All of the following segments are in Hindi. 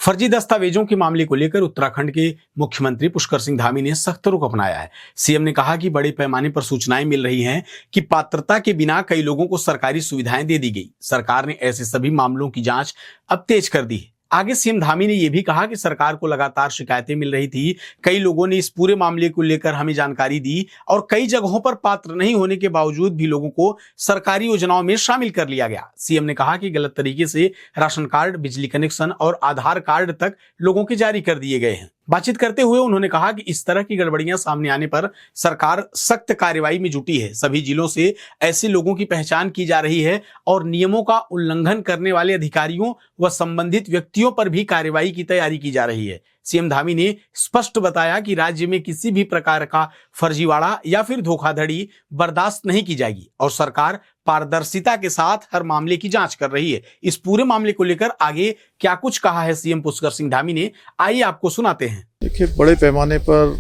फर्जी दस्तावेजों के मामले को लेकर उत्तराखंड के मुख्यमंत्री पुष्कर सिंह धामी ने सख्त रुख अपनाया है। सीएम ने कहा कि बड़े पैमाने पर सूचनाएं मिल रही हैं कि पात्रता के बिना कई लोगों को सरकारी सुविधाएं दे दी गई। सरकार ने ऐसे सभी मामलों की जांच अब तेज कर दी है। आगे सीएम धामी ने यह भी कहा कि सरकार को लगातार शिकायतें मिल रही थी। कई लोगों ने इस पूरे मामले को लेकर हमें जानकारी दी और कई जगहों पर पात्र नहीं होने के बावजूद भी लोगों को सरकारी योजनाओं में शामिल कर लिया गया। सीएम ने कहा कि गलत तरीके से राशन कार्ड, बिजली कनेक्शन और आधार कार्ड तक लोगों के जारी कर दिए गए हैं। बातचीत करते हुए उन्होंने कहा कि इस तरह की गड़बड़ियां सामने आने पर सरकार सख्त कार्रवाई में जुटी है। सभी जिलों से ऐसे लोगों की पहचान की जा रही है और नियमों का उल्लंघन करने वाले अधिकारियों व संबंधित व्यक्तियों पर भी कार्रवाई की तैयारी की जा रही है। सीएम धामी ने स्पष्ट बताया कि राज्य में किसी भी प्रकार का फर्जीवाड़ा या फिर धोखाधड़ी बर्दाश्त नहीं की जाएगी और सरकार पारदर्शिता के साथ हर मामले की जांच कर रही है। इस पूरे मामले को लेकर आगे क्या कुछ कहा है सीएम पुष्कर सिंह धामी ने, आइए आपको सुनाते हैं। देखिए, बड़े पैमाने पर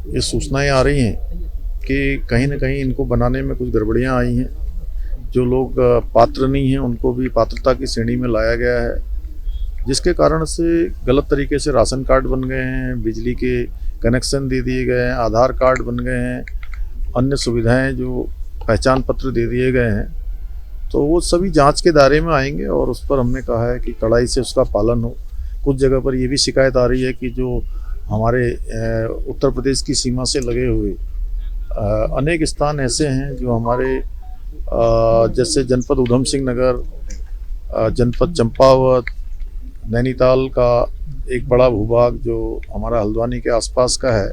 ये सूचनाएं आ रही हैं कि कहीं ना कहीं इनको बनाने में कुछ गड़बड़ियां आई हैं। जो लोग पात्र नहीं हैं उनको भी पात्रता की श्रेणी में लाया गया है, जिसके कारण से गलत तरीके से राशन कार्ड बन गए हैं, बिजली के कनेक्शन दे दिए गए हैं, आधार कार्ड बन गए हैं, अन्य सुविधाएं जो पहचान पत्र दे दिए गए हैं। तो वो सभी जांच के दायरे में आएंगे और उस पर हमने कहा है कि कड़ाई से उसका पालन हो। कुछ जगह पर ये भी शिकायत आ रही है कि जो हमारे उत्तर प्रदेश की सीमा से लगे हुए अनेक स्थान ऐसे हैं जो हमारे जैसे जनपद उधम सिंह नगर, जनपद चंपावत, नैनीताल का एक बड़ा भूभाग जो हमारा हल्द्वानी के आसपास का है,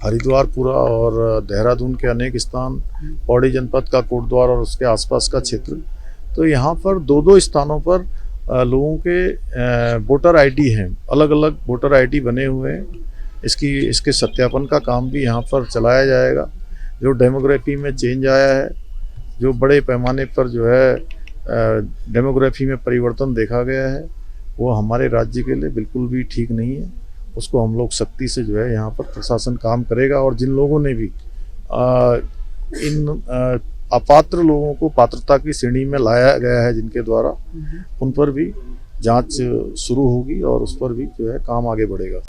हरिद्वार पूरा और देहरादून के अनेक स्थान, पौड़ी जनपद का कोटद्वार और उसके आसपास का क्षेत्र। तो यहाँ पर दो स्थानों पर लोगों के वोटर आईडी हैं, अलग अलग वोटर आईडी बने हुए हैं। इसके सत्यापन का काम भी यहाँ पर चलाया जाएगा। जो डेमोग्राफी में चेंज आया है, जो बड़े पैमाने पर जो है डेमोग्राफी में परिवर्तन देखा गया है, वो हमारे राज्य के लिए बिल्कुल भी ठीक नहीं है। उसको हम लोग सख्ती से जो है यहाँ पर प्रशासन काम करेगा और जिन लोगों ने भी इन अपात्र लोगों को पात्रता की श्रेणी में लाया गया है जिनके द्वारा, उन पर भी जांच शुरू होगी और उस पर भी जो है काम आगे बढ़ेगा।